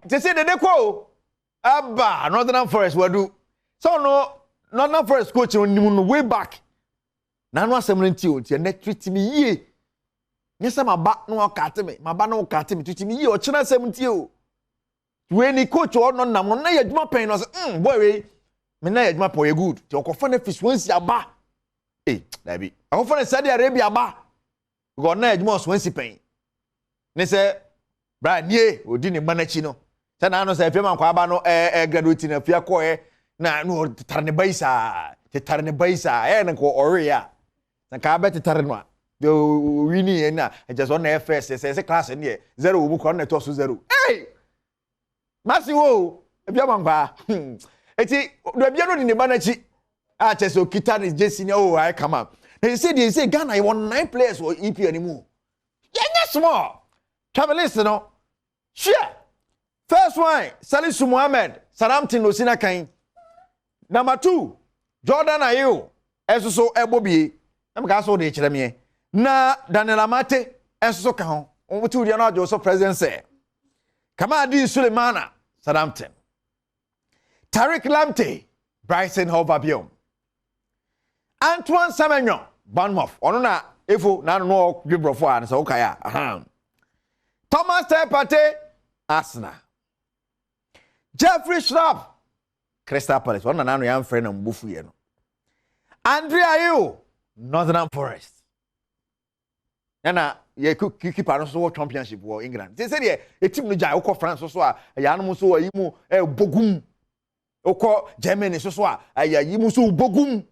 They say Dede Ayew Abba Northern Forest wadu. So no Northern Forest coach on way back. Na no asem nti o tie na treat me yie. Nyesa maba no okate me, maba no okate me treat me yie o chena asem nti o. We ni coach o no nam no na yadwuma pen no say boy we me na yadwuma po ye good. Ti okofa na fish once aba. Dabi. Okofa na Saudi Arabia aba. Go na yadwuma once pen. Ne say bra nie odi ni manachi no. Say na no say fiam kwa aba no graduate na fia ko na no tarne baisa. Te tarne baisa na ko ore ya. Na ka bet tarno the winning na just on FS say class ne 0 wo ko na to so 0 masi wo ebia mangba eti do bia no ni banachi a cheso kita ni jesi ne o I come up they say Ghana you won 9 players or EP anymore yeah small travel list no sure first one Salisu Mohammed Salamtin Osina kan number 2 Jordan Ayew esoso ebobie am ka so de kire me na Daniel Amate esoso ka ho o ti uri na ajo so president say Kamadi Sulemana Salamtin Tariq Lamptey Bryson Hovabiom Antoine Semenyo Bournemouth ono na efo na no dwebrofo an so ukaya Thomas Tepate Arsenal Jeffrey Schrapp Crystal Palace ono na no yam frɛ na mbufu ye no Andrea Ayew Northern Forest na ye keeper no so championship wo England they say the team no jai ukọ France so a ya no so ayi mu bogum ukọ Germany so a ya yi mu so bogum